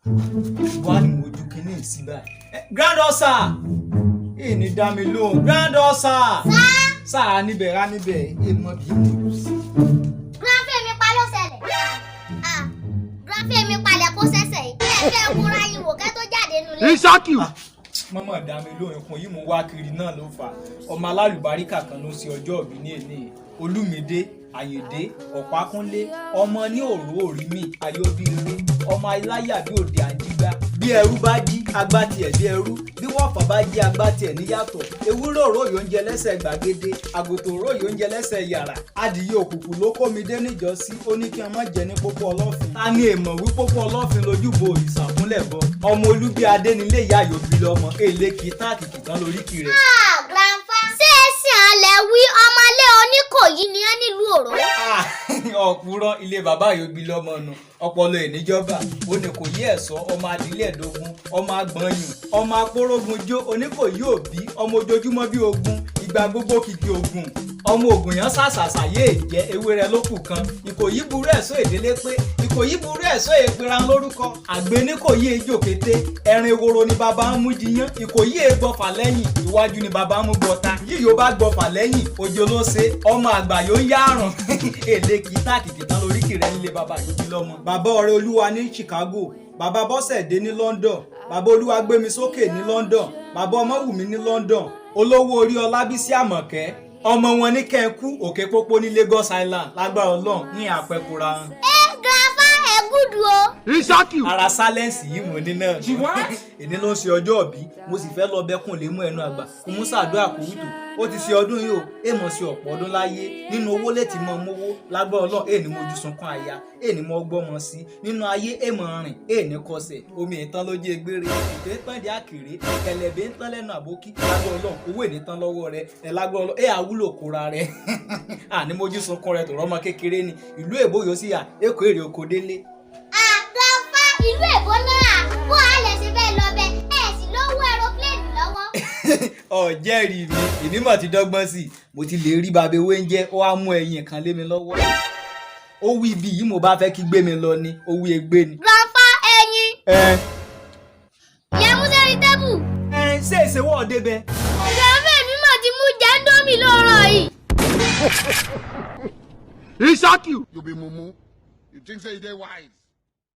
wá ní mojú kínní sí báyìí. Grandaughter ní dá mi lóhùn. Grandaughter sáà níbẹ̀ rá níbẹ̀ èèmọ̀ bí mo lù sí. Grandfe mi pa ló ṣẹlẹ̀. Grandfe mi palẹ̀ kó ṣẹ̀ṣẹ̀ yìí. Ẹ fẹ́ kúra yín wò kẹ́ tó jáde nulẹ̀. Ìṣákì. Mọ́mọ́ dá mi lóhùn ẹkùn yìí mo wá kiri náà ló fà. Ọmọ alálùbáríkà kan ló ṣe ọjọ́ ìbí ní èní. Olúmídé Àyèdé Ọ̀pákúnlé ọmọ ní òró òrí mi ayọ́bíire ọmọ aláyà bí òde àjígbá bí ẹrú bá jí agbá tiẹ̀ bí ẹrú bí wọ́ọ̀fà bá jí agbá tiẹ̀ níyàtọ̀ ewúrẹ́ òróyò oúnjẹ lẹ́sẹ̀ gbàgede àgùntàn òróyò oúnjẹ lẹ́sẹ̀ yàrá adìyẹ òkùnkùn ló kó mi dé níjọ́sí ó ní kí ọmọ jẹ ní pópó ọlọ́fin ta ni èèmọ̀ wí pópó ọlọ́fin lójúbo ìsàkúnlẹ̀ bọ ọmọ olúbí adé nílé ìyá àyòbí lọmọ èlé kìtá kìkìtán lóríkì rẹ̀. Grandpa ṣé èsì àlẹ́ wí ọmọlé Oníkòyí ni ẹ́ nílùú Òró. Ọ̀pùrọ̀ ilé bàbá àyòbí lọmọ nu ọpọlọ ìníjọba Oníkòyí ẹ̀sọ́ ọmọ adìlẹ̀ ẹ̀dógún ọmọ agbọ̀nyùn ọmọ apórógun jó Oníkòyí òbí ọmọ ojoojúmọ́ bí ogun ìgbà gbogbo kìkì ogun ọmọ ògùn yẹn sàṣàṣà yéè jẹ ewé rẹ lókù kan Ìkòyí burú ẹ̀sọ́ ìdílé pé Ìkòyí burú ẹ̀sọ́ ìpera lórúkọ àgbẹ̀ Níkòyí ejò kété ẹrin eworo ni bàbá ń mú jiyán Ìkòyí ègbọ̀fà lẹ́yìn iwájú ni bàbá ń mú gbọ̀ta yìí yóò bá gbọ̀fà lẹ́yìn òjò ló ṣe ọmọ àgbà yóò yárùn èlé kìtá kìkìtán lóríkì rẹ nílé bàbá àyòbí lọmọ bàbá ọ̀rẹ́ olúwa ní Chicago bàbá Bọ́sẹ̀dé ní London bàbá Olúwagbémisókè ní London bàbá Ọmọwùmí ní London olówó orí Ọlábísí Àmọ̀kẹ́ ọmọ wọn ní Kẹ́ńkú òkè pópó ní Lagos Island lágbára Ọlọ́run ní àpẹkùra hàn. Grandpa ẹ gúdù o. Ìṣákì. Ara sálẹ̀nsì yìí mo ní náà èdè ló ń ṣe ọjọ́ òbí mo sì fẹ́ lọ bẹ́kùn lé mú ẹnu àgbà kò mú sàdúrà kò wùtò ó ti ṣe ọdún yìí o èèmọ̀ sí ọ̀pọ̀ ọdún láyé nínú owó létí mọ́ mówó lágbára Ọlọ́run èèní mojú sunkún aya èèní mọ́ gbọ́mọ sí nínú ayé èèmọ̀ rìn èèní kọsẹ̀ omi ìtàn lójú egbére ìfẹ́ tán di àkèrè kẹlẹ̀bẹ̀ ń tán lẹ́nu àbókí lágbára Ọlọ́run owó èèní tán lọ́wọ́ rẹ ẹ̀ lágbára Ọlọ́run àwúlò kóra rẹ àní mojú sunkún rẹ tòrọ́ ọmọ kékeré ni ìlú èbó yóò sì yà èkó èrè oko délé. Grandpa ìlú èbó náà bó a lè ṣe bẹ́ẹ̀ lọ bẹ ẹ̀ sì lówó aeroplane lọ́wọ́. Ọ̀jẹ̀rì mi èmi mà ti dọ́gbọ́n sí i mo ti lè rí bàbá ewé ń jẹ́ ó wá mú ẹyin kan lé mi lọ́wọ́ ó wí ibi yìí mo bá fẹ́ kí gbé mi lọ ni ó wí egbé ni. Grandpa ẹyin. Yẹ mú sẹ́rí tébù. Ṣé ìṣèwọ́ ọ̀dẹ bẹ. Grandpa mi mà ti mú jẹ́ńdómì lóòrọ̀ yìí. Ìṣákì. You be mumu. You think say you dey wise.